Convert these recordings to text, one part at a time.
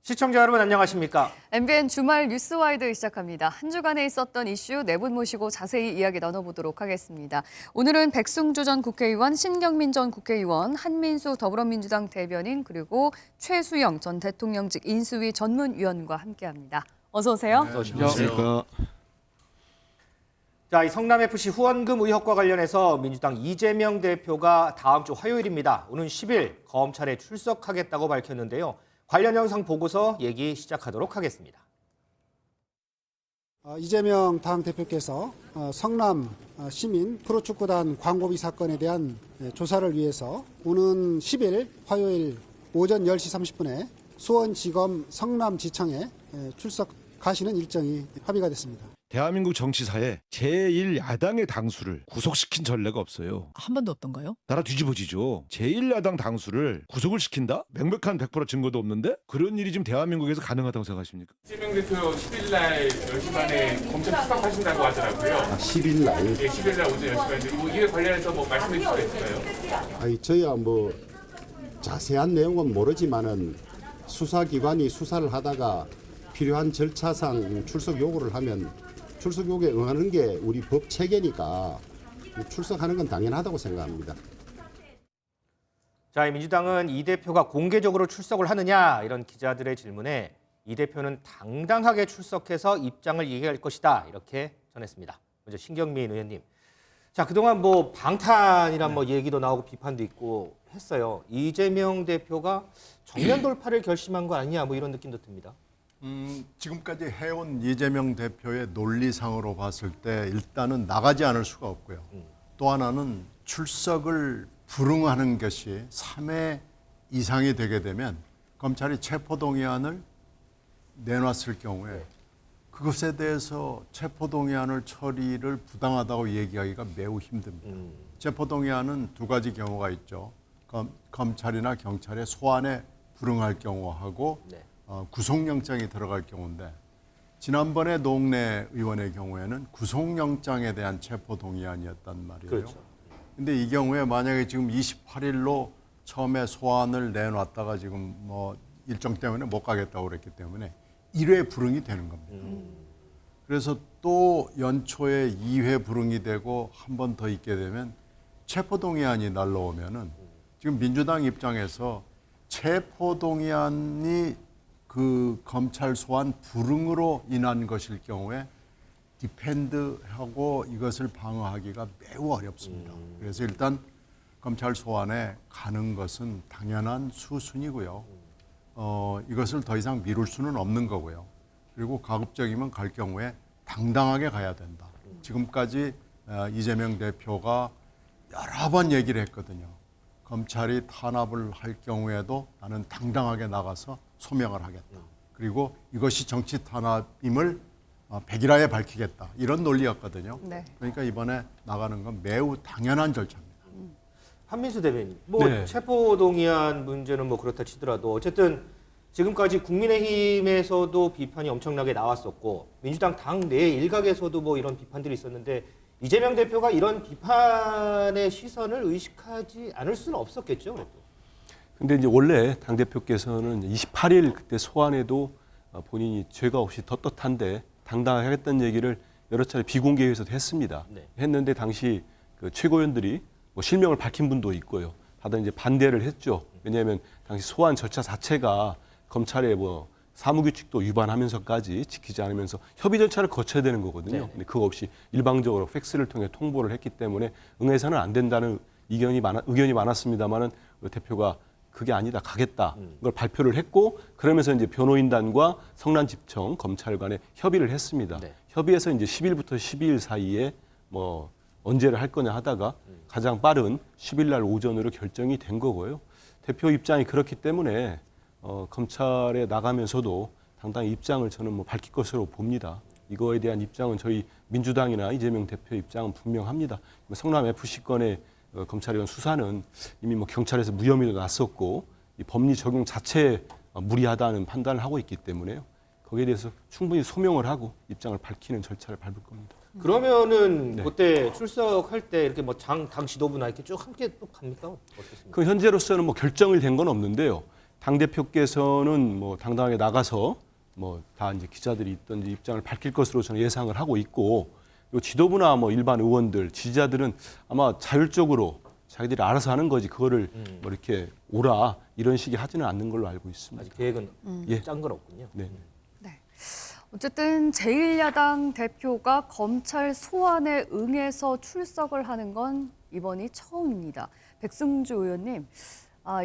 시청자 여러분 안녕하십니까? MBN 주말 뉴스와이드 시작합니다. 한 주간에 있었던 이슈 네 분 모시고 자세히 이야기 나눠보도록 하겠습니다. 오늘은 백승주 전 국회의원, 신경민 전 국회의원, 한민수 더불어민주당 대변인 그리고 최수영 전 대통령직 인수위 전문위원과 함께합니다. 어서 오세요. 네, 안녕하십니까? 자, 이 성남FC 후원금 의혹과 관련해서 민주당 이재명 대표가 다음 주 화요일입니다. 오는 10일 검찰에 출석하겠다고 밝혔는데요. 관련 영상 보고서 얘기 시작하도록 하겠습니다. 이재명 당대표께서 성남 시민 프로축구단 광고비 사건에 대한 조사를 위해서 오는 10일 화요일 오전 10시 30분에 수원지검 성남지청에 출석하시는 일정이 합의가 됐습니다. 대한민국 정치사에 제1야당의 당수를 구속시킨 전례가 없어요. 한 번도 없던가요? 나라 뒤집어지죠. 제1야당 당수를 구속을 시킨다? 명백한 100% 증거도 없는데? 그런 일이 지금 대한민국에서 가능하다고 생각하십니까? 이재명 대표 10일 날 10시 반에 검찰 출석하신다고 하더라고요. 10일 날? 네, 10일 날 오전 10시 반인데 이에 관련해서 뭐 말씀해 주실 수 있을까요? 아니, 저야 뭐 자세한 내용은 모르지만은 수사기관이 수사를 하다가 필요한 절차상 출석 요구를 하면 출석 요구에 응하는 게 우리 법 체계니까 출석하는 건 당연하다고 생각합니다. 자, 민주당은 이 대표가 공개적으로 출석을 하느냐 이런 기자들의 질문에 이 대표는 당당하게 출석해서 입장을 얘기할 것이다 이렇게 전했습니다. 먼저 신경민 의원님. 자, 그동안 뭐 방탄이란 뭐 얘기도 나오고 비판도 있고 했어요. 이재명 대표가 정면 돌파를 결심한 거 아니냐 뭐 이런 느낌도 듭니다. 지금까지 해온 이재명 대표의 논리상으로 봤을 때 일단은 나가지 않을 수가 없고요. 또 하나는 출석을 불응하는 것이 3회 이상이 되게 되면 검찰이 체포동의안을 내놨을 경우에 그것에 대해서 체포동의안을 처리를 부당하다고 얘기하기가 매우 힘듭니다. 체포동의안은 두 가지 경우가 있죠. 검찰이나 경찰의 소환에 불응할 경우하고 네. 구속영장이 들어갈 경우인데 지난번에 노웅래 의원의 경우에는 구속영장에 대한 체포동의안이었단 말이에요. 그렇죠. 근데 이 경우에 만약에 지금 28일로 처음에 소환을 내놨다가 지금 뭐 일정 때문에 못 가겠다고 그랬기 때문에 1회 불응이 되는 겁니다. 그래서 또 연초에 2회 불응이 되고 한 번 더 있게 되면 체포동의안이 날라오면은 지금 민주당 입장에서 체포동의안이 그 검찰 소환 불응으로 인한 것일 경우에 디펜드하고 이것을 방어하기가 매우 어렵습니다. 그래서 일단 검찰 소환에 가는 것은 당연한 수순이고요. 이것을 더 이상 미룰 수는 없는 거고요. 그리고 가급적이면 갈 경우에 당당하게 가야 된다. 지금까지 이재명 대표가 여러 번 얘기를 했거든요. 검찰이 탄압을 할 경우에도 나는 당당하게 나가서 소명을 하겠다. 그리고 이것이 정치 탄압임을 백일하에 밝히겠다. 이런 논리였거든요. 네. 그러니까 이번에 나가는 건 매우 당연한 절차입니다. 한민수 대변인. 뭐 네. 체포동의안 문제는 뭐 그렇다 치더라도 어쨌든 지금까지 국민의힘에서도 비판이 엄청나게 나왔었고 민주당 당 내 일각에서도 뭐 이런 비판들이 있었는데 이재명 대표가 이런 비판의 시선을 의식하지 않을 수는 없었겠죠, 그래도. 근데 이제 원래 당대표께서는 28일 그때 소환에도 본인이 죄가 없이 떳떳한데 당당하게 하겠다는 얘기를 여러 차례 비공개에서도 했습니다. 네. 했는데 당시 그 최고위원들이 뭐 실명을 밝힌 분도 있고요. 다들 이제 반대를 했죠. 왜냐하면 당시 소환 절차 자체가 검찰의 뭐 사무규칙도 위반하면서까지 지키지 않으면서 협의 절차를 거쳐야 되는 거거든요. 네네. 근데 그거 없이 일방적으로 팩스를 통해 통보를 했기 때문에 응해서는 안 된다는 의견이 많았습니다만은 대표가 그게 아니다 가겠다 이걸 발표를 했고 그러면서 이제 변호인단과 성남지청 검찰 간에 협의를 했습니다. 네. 협의해서 이제 10일부터 12일 사이에 뭐 언제를 할 거냐 하다가 가장 빠른 10일 날 오전으로 결정이 된 거고요. 대표 입장이 그렇기 때문에 검찰에 나가면서도 당당히 입장을 저는 뭐 밝힐 것으로 봅니다. 이거에 대한 입장은 저희 민주당이나 이재명 대표 입장은 분명합니다. 성남 FC 건의 검찰에 의한 수사는 이미 뭐 경찰에서 무혐의도 났었고 이 법리 적용 자체에 무리하다는 판단을 하고 있기 때문에요. 거기에 대해서 충분히 소명을 하고 입장을 밝히는 절차를 밟을 겁니다. 그러면은 네. 그때 출석할 때 이렇게 뭐 당 지도부나 이렇게 쭉 함께 또 갑니까? 어떻습니까? 그 현재로서는 뭐 결정이 된 건 없는데요. 당 대표께서는 뭐 당당하게 나가서 뭐 다 이제 기자들이 있든지 입장을 밝힐 것으로 저는 예상을 하고 있고, 요 지도부나 뭐 일반 의원들, 지지자들은 아마 자율적으로 자기들이 알아서 하는 거지 그거를 뭐 이렇게 오라 이런 식이 하지는 않는 걸로 알고 있습니다. 아직 계획은 예. 짠 건 없군요. 네. 어쨌든 제1야당 대표가 검찰 소환에 응해서 출석을 하는 건 이번이 처음입니다. 백승주 의원님,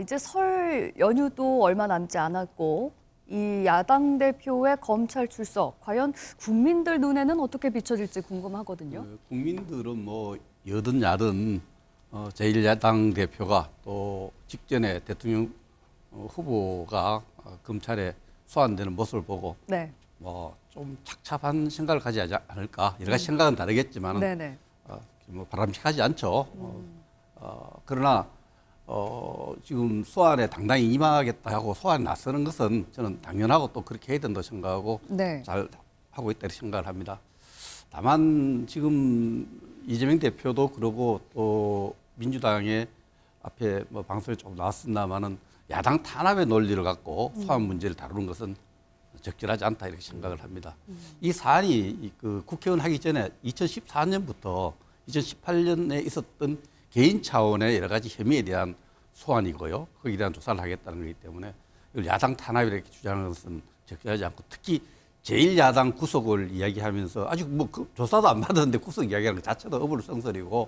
이제 설 연휴도 얼마 남지 않았고 이 야당 대표의 검찰 출석, 과연 국민들 눈에는 어떻게 비춰질지 궁금하거든요. 국민들은 뭐 여든 야든 제1야당 대표가 또 직전에 대통령 후보가 검찰에 소환되는 모습을 보고 네. 뭐 좀 착잡한 생각을 가지지 않을까. 여러 가지 생각은 다르겠지만 네네. 뭐 바람직하지 않죠. 그러나 지금 소환에 당당히 임하겠다 하고 소환에 나서는 것은 저는 당연하고 또 그렇게 해야 된다고 생각하고 네. 잘 하고 있다고 생각을 합니다. 다만 지금 이재명 대표도 그러고 또 민주당의 앞에 뭐 방송에 조금 나왔습니다마는 야당 탄압의 논리를 갖고 소환 문제를 다루는 것은 적절하지 않다 이렇게 생각을 합니다. 이 사안이 그 국회의원 하기 전에 2014년부터 2018년에 있었던 개인 차원의 여러 가지 혐의에 대한 소환이고요. 거기에 대한 조사를 하겠다는 거기 때문에 이걸 야당 탄압이라고 이렇게 주장하는 것은 적절하지 않고, 특히 제1야당 구속을 이야기하면서 아직 뭐 그 조사도 안 받았는데 구속 이야기하는 것 자체도 어불성설이고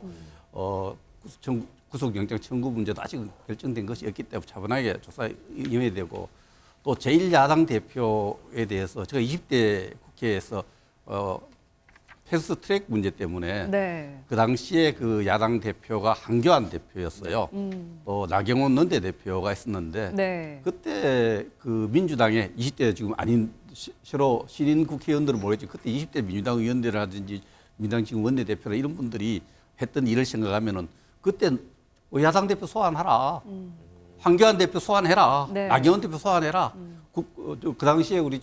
구속영장 청구 문제도 아직 결정된 것이 없기 때문에 차분하게 조사에 임해야 되고, 또 제1야당 대표에 대해서 제가 20대 국회에서 패스트 트랙 문제 때문에 네. 그 당시에 그 야당 대표가 한교안 대표였어요. 또 나경원 원내대표가 있었는데 네. 그때 그 민주당의 20대 지금 아닌 실로 신인 국회의원들은 모르겠지, 그때 20대 민주당 의원들이라든지 민주당 지금 원내대표나 이런 분들이 했던 일을 생각하면은 그때 야당 대표 소환하라. 황교안 대표 소환해라. 네. 나경원 대표 소환해라. 그 당시에 우리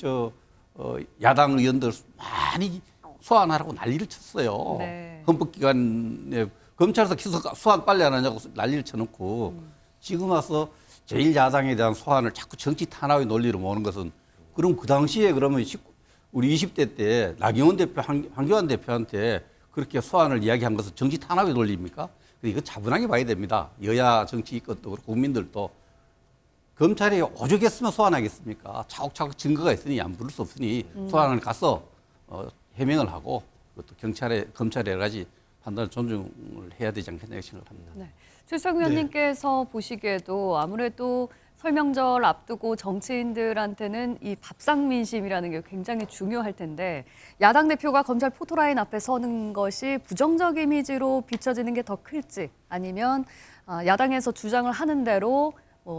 야당 의원들 많이 소환하라고 난리를 쳤어요. 네. 헌법기관에 검찰에서 기소 소환 빨리 안 하냐고 난리를 쳐놓고 지금 와서 제1야당에 대한 소환을 자꾸 정치 탄압의 논리로 모으는 것은, 그럼 그 당시에 그러면 우리 20대 때 나경원 대표, 황교안 대표한테 그렇게 소환을 이야기한 것은 정치 탄압의 논리입니까? 이거 차분하게 봐야 됩니다. 여야 정치권도 그렇고 국민들도 검찰이 오죽했으면 소환하겠습니까? 차곡차곡 증거가 있으니 안 부를 수 없으니 소환을 가서 해명을 하고, 그것도 검찰의 여러 가지 판단을 존중을 해야 되지 않겠나 생각합니다. 네. 최수영 의원님께서 보시기에도 아무래도 설명절 앞두고 정치인들한테는 이 밥상 민심이라는 게 굉장히 중요할 텐데, 야당 대표가 검찰 포토라인 앞에 서는 것이 부정적 이미지로 비춰지는 게 더 클지, 아니면 야당에서 주장을 하는 대로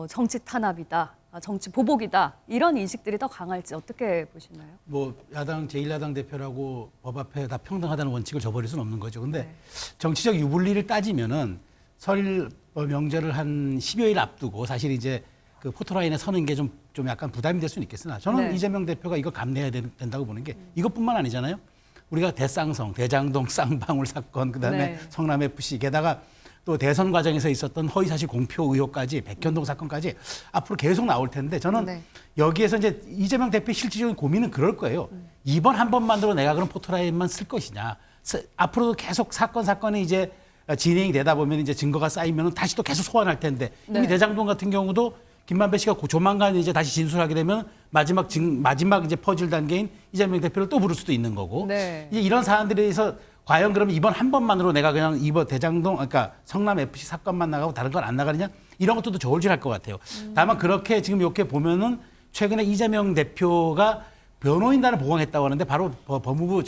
정치 탄압이다, 정치 보복이다, 이런 인식들이 더 강할지 어떻게 보시나요? 뭐 야당 제1야당 대표라고 법 앞에 다 평등하다는 원칙을 저버릴 수는 없는 거죠. 근데 정치적 유불리를 따지면은 설 명절을 한 10여일 앞두고 사실 이제 그 포토라인에 서는 게 좀 약간 부담이 될 수는 있겠으나, 저는 네. 이재명 대표가 이거 감내해야 된다고 보는 게 이것뿐만 아니잖아요. 우리가 대쌍성, 대장동 쌍방울 사건, 그다음에 네. 성남FC, 게다가 또 대선 과정에서 있었던 허위사실 공표 의혹까지, 백현동 사건까지 앞으로 계속 나올 텐데, 저는 네. 여기에서 이제 이재명 대표의 실질적인 고민은 그럴 거예요. 이번 한 번만으로 내가 그럼 포토라인만 쓸 것이냐. 앞으로도 계속 사건이 이제 진행이 되다 보면 이제 증거가 쌓이면 다시 또 계속 소환할 텐데, 이미 네. 대장동 같은 경우도 김만배 씨가 조만간 이제 다시 진술하게 되면 마지막 이제 퍼즐 단계인 이재명 대표를 또 부를 수도 있는 거고. 네. 이제 이런 사안들에 대해서 과연 그러면 이번 한 번만으로 내가 그냥 이번 대장동, 그러니까 성남 FC 사건만 나가고 다른 건 안 나가느냐, 이런 것도 저울질할 것 같아요. 다만 그렇게 지금 이렇게 보면은 최근에 이재명 대표가 변호인단을 보강했다고 하는데, 바로 법무부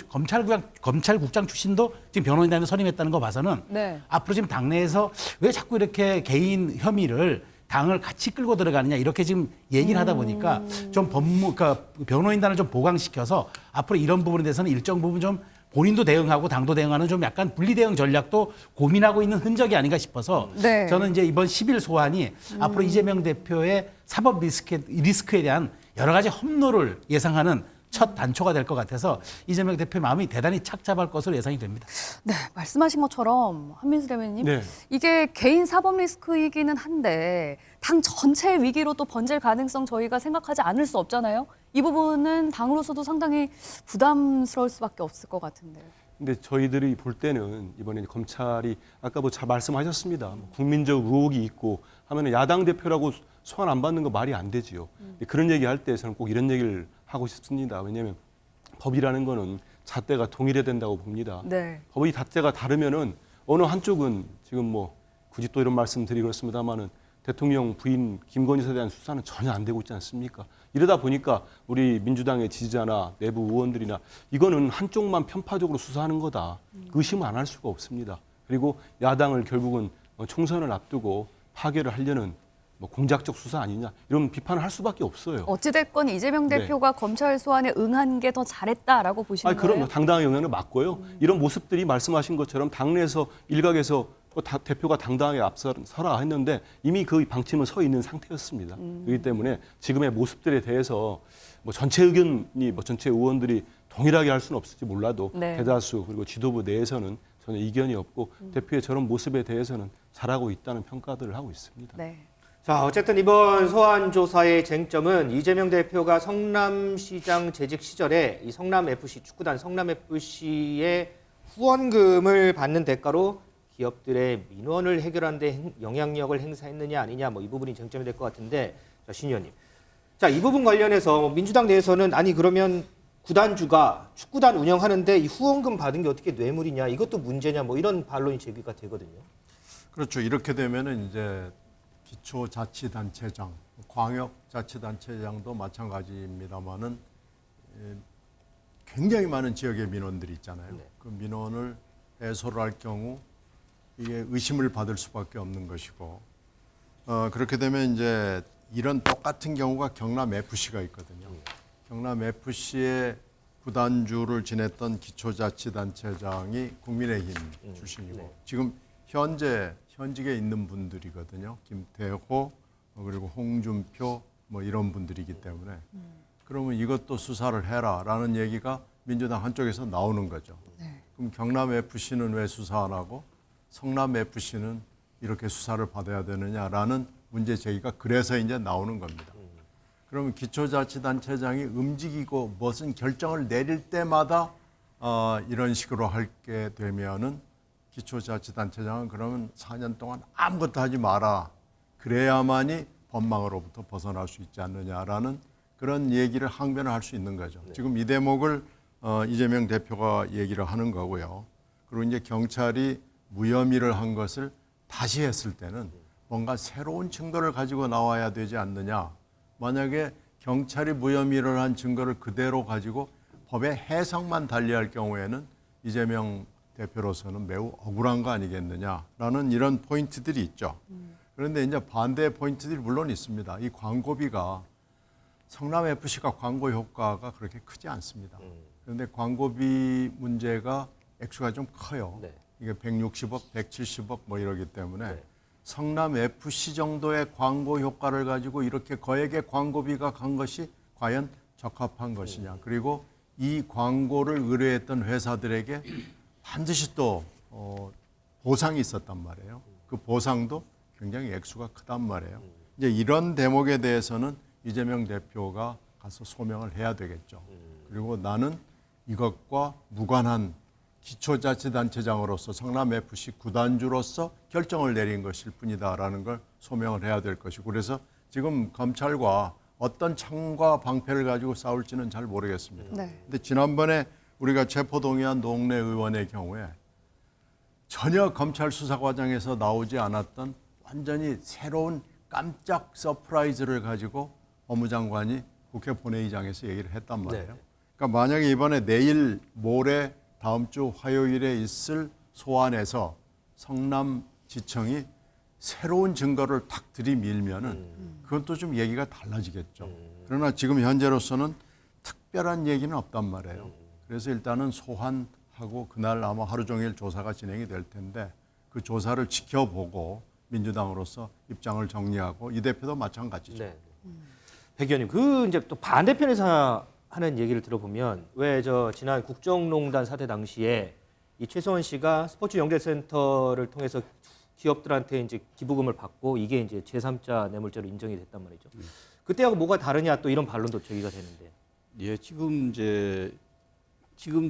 검찰국장 출신도 지금 변호인단에 선임했다는 거 봐서는 네. 앞으로 지금 당내에서 왜 자꾸 이렇게 개인 혐의를 당을 같이 끌고 들어가느냐, 이렇게 지금 얘기를 하다 보니까 좀 그러니까 변호인단을 좀 보강시켜서 앞으로 이런 부분에 대해서는 일정 부분 좀 본인도 대응하고 당도 대응하는 좀 약간 분리 대응 전략도 고민하고 있는 흔적이 아닌가 싶어서, 네. 저는 이제 이번 10일 소환이 앞으로 이재명 대표의 사법 리스크에 대한 여러 가지 험로를 예상하는 첫 단초가 될 것 같아서 이재명 대표의 마음이 대단히 착잡할 것으로 예상이 됩니다. 네, 말씀하신 것처럼 한민수 대변인님, 네. 이게 개인 사법 리스크이기는 한데 당 전체의 위기로 또 번질 가능성 저희가 생각하지 않을 수 없잖아요. 이 부분은 당으로서도 상당히 부담스러울 수밖에 없을 것 같은데요. 근데 저희들이 볼 때는 이번에 검찰이 아까 뭐 잘 말씀하셨습니다. 국민적 의혹이 있고 하면은 야당 대표라고 소환 안 받는 거 말이 안 되지요. 그런 얘기할 때 저는 꼭 이런 얘기를 하고 싶습니다. 왜냐하면 법이라는 거는 잣대가 동일해야 된다고 봅니다. 네. 법의 잣대가 다르면은 어느 한쪽은 지금 뭐 굳이 또 이런 말씀 드리고 그렇습니다만은 대통령 부인 김건희 여사에 대한 수사는 전혀 안 되고 있지 않습니까? 이러다 보니까 우리 민주당의 지지자나 내부 의원들이나 이거는 한쪽만 편파적으로 수사하는 거다. 의심을 안 할 수가 없습니다. 그리고 야당을 결국은 총선을 앞두고 파괴를 하려는 뭐 공작적 수사 아니냐 이런 비판을 할 수밖에 없어요. 어찌됐건 이재명 네. 대표가 검찰 소환에 응한 게 더 잘했다라고 보시는 아니, 그럼요. 거예요? 당당한 영향을 맞고요. 이런 모습들이 말씀하신 것처럼 당내에서 일각에서 대표가 당당하게 앞서라 했는데 이미 그 방침은 서 있는 상태였습니다. 그렇기 때문에 지금의 모습들에 대해서 뭐 전체 의견이 뭐 전체 의원들이 동일하게 할 수는 없을지 몰라도 네. 대다수 그리고 지도부 내에서는 전혀 이견이 없고 대표의 저런 모습에 대해서는 잘하고 있다는 평가들을 하고 있습니다. 네. 자, 어쨌든 이번 소환 조사의 쟁점은 이재명 대표가 성남시장 재직 시절에 이 성남FC 축구단 성남FC의 후원금을 받는 대가로 기업들의 민원을 해결하는 데 영향력을 행사했느냐 아니냐 뭐 이 부분이 쟁점이 될 것 같은데, 자, 신 의원님. 자, 이 부분 관련해서 민주당 내에서는 아니 그러면 구단주가 축구단 운영하는데 이 후원금 받은 게 어떻게 뇌물이냐, 이것도 문제냐, 뭐 이런 반론이 제기가 되거든요. 그렇죠. 이렇게 되면은 이제 기초자치단체장, 광역자치단체장도 마찬가지입니다만은 굉장히 많은 지역의 민원들이 있잖아요. 네. 그 민원을 해소를 할 경우 이게 의심을 받을 수밖에 없는 것이고, 그렇게 되면 이제 이런 똑같은 경우가 경남 FC가 있거든요. 경남 FC의 구단주를 지냈던 기초자치단체장이 국민의힘 출신이고 네. 지금 현직에 있는 분들이거든요. 김태호 그리고 홍준표 뭐 이런 분들이기 때문에 그러면 이것도 수사를 해라라는 얘기가 민주당 한쪽에서 나오는 거죠. 네. 그럼 경남 FC는 왜 수사 안 하고 성남 FC는 이렇게 수사를 받아야 되느냐라는 문제 제기가 그래서 이제 나오는 겁니다. 그러면 기초자치단체장이 움직이고 무슨 결정을 내릴 때마다 이런 식으로 하게 되면은 기초자치단체장은 그러면 4년 동안 아무것도 하지 마라. 그래야만이 법망으로부터 벗어날 수 있지 않느냐라는 그런 얘기를 항변을 할 수 있는 거죠. 지금 이 대목을 이재명 대표가 얘기를 하는 거고요. 그리고 이제 경찰이 무혐의를 한 것을 다시 했을 때는 뭔가 새로운 증거를 가지고 나와야 되지 않느냐. 만약에 경찰이 무혐의를 한 증거를 그대로 가지고 법의 해석만 달리할 경우에는 이재명 대표로서는 매우 억울한 거 아니겠느냐라는 이런 포인트들이 있죠. 그런데 이제 반대의 포인트들이 물론 있습니다. 이 광고비가 성남FC가 광고 효과가 그렇게 크지 않습니다. 그런데 광고비 문제가 액수가 좀 커요. 네. 이게 160억, 170억 뭐 이러기 때문에 네. 성남FC 정도의 광고 효과를 가지고 이렇게 거액의 광고비가 간 것이 과연 적합한 것이냐. 그리고 이 광고를 의뢰했던 회사들에게 반드시 또 보상이 있었단 말이에요. 그 보상도 굉장히 액수가 크단 말이에요. 이제 이런 대목에 대해서는 이재명 대표가 가서 소명을 해야 되겠죠. 그리고 나는 이것과 무관한 기초자치단체장으로서 성남FC 구단주로서 결정을 내린 것일 뿐이다라는 걸 소명을 해야 될 것이고, 그래서 지금 검찰과 어떤 창과 방패를 가지고 싸울지는 잘 모르겠습니다. 네. 근데 지난번에 우리가 체포동의한 노웅래 의원의 경우에 전혀 검찰 수사 과정에서 나오지 않았던 완전히 새로운 깜짝 서프라이즈를 가지고 법무장관이 국회 본회의장에서 얘기를 했단 말이에요. 네. 그러니까 만약에 이번에 내일 모레 다음 주 화요일에 있을 소환에서 성남지청이 새로운 증거를 탁 들이밀면은 그건 또 좀 얘기가 달라지겠죠. 그러나 지금 현재로서는 특별한 얘기는 없단 말이에요. 그래서 일단은 소환하고 그날 아마 하루 종일 조사가 진행이 될 텐데 그 조사를 지켜보고 민주당으로서 입장을 정리하고 이 대표도 마찬가지죠. 네. 백 의원님, 그 이제 또 반대편에서 하는 얘기를 들어보면 왜 저 지난 국정농단 사태 당시에 이 최소원 씨가 스포츠 영재센터를 통해서 기업들한테 이제 기부금을 받고 이게 이제 제3자 뇌물죄로 인정이 됐단 말이죠. 그때하고 뭐가 다르냐 또 이런 반론도 제기가 되는데. 예, 지금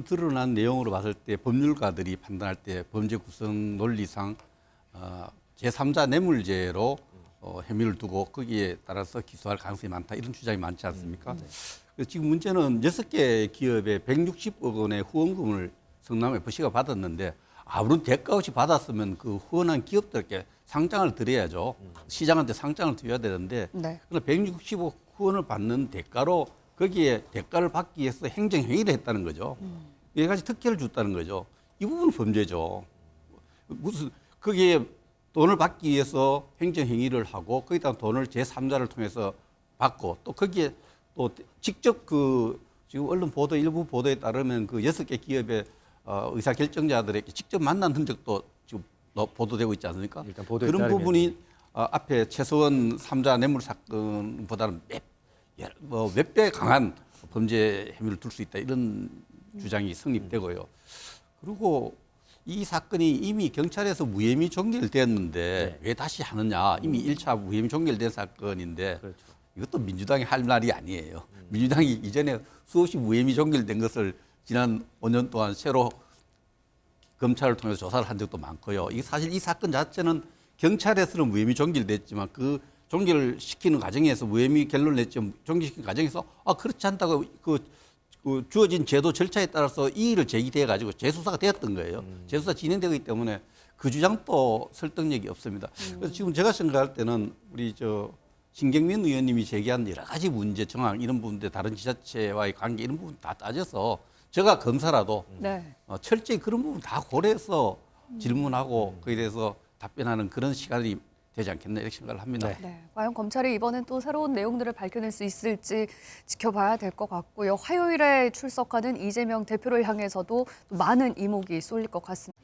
드러난 내용으로 봤을 때 법률가들이 판단할 때 범죄 구성 논리상 제3자 뇌물죄로 혐의를 두고 거기에 따라서 기소할 가능성이 많다 이런 주장이 많지 않습니까? 그래서 지금 문제는 6개 기업에 160억 원의 후원금을 성남 FC가 받았는데 아무런 대가 없이 받았으면 그 후원한 기업들께 상장을 드려야죠. 시장한테 상장을 드려야 되는데 네. 그러나 160억 후원을 받는 대가로 거기에 대가를 받기 위해서 행정행위를 했다는 거죠. 여러 가지 특혜를 줬다는 거죠. 이 부분은 범죄죠. 무슨 거기에 돈을 받기 위해서 행정행위를 하고 거기다 돈을 제3자를 통해서 받고 또 거기에 또 직접 그 지금 언론 보도 일부 보도에 따르면 그 6개 기업의 의사결정자들에게 직접 만난 흔적도 지금 보도되고 있지 않습니까? 일단 보도에 그런 따르면. 부분이 앞에 최소원 3자 뇌물 사건보다는 몇 배 강한 범죄 혐의를 둘 수 있다 이런 주장이 성립되고요. 그리고 이 사건이 이미 경찰에서 무혐의 종결됐는데 왜 다시 하느냐. 이미 1차 무혐의 종결된 사건인데 그렇죠. 이것도 민주당이 할 말이 아니에요. 민주당이 이전에 수없이 무혐의 종결된 것을 지난 5년 동안 새로 검찰을 통해서 조사를 한 적도 많고요. 이 사실 이 사건 자체는 경찰에서는 무혐의 종결됐지만 그 종결시키는 과정에서 무혐의 결론을 냈지만 종결시키는 과정에서 그렇지 않다고 그 주어진 제도 절차에 따라서 이의를 제기돼 가지고 재수사가 되었던 거예요. 재수사 진행되기 때문에 그 주장도 설득력이 없습니다. 그래서 지금 제가 생각할 때는 우리 신경민 의원님이 제기한 여러 가지 문제 정황 이런 부분들 다른 지자체와의 관계 이런 부분 다 따져서 제가 검사라도 네. 철저히 그런 부분 다 고려해서 질문하고 거기에 대해서 답변하는 그런 시간이 되지 않겠나 이렇게 생각을 합니다. 네, 과연 검찰이 이번엔 또 새로운 내용들을 밝혀낼 수 있을지 지켜봐야 될 것 같고요. 화요일에 출석하는 이재명 대표를 향해서도 많은 이목이 쏠릴 것 같습니다.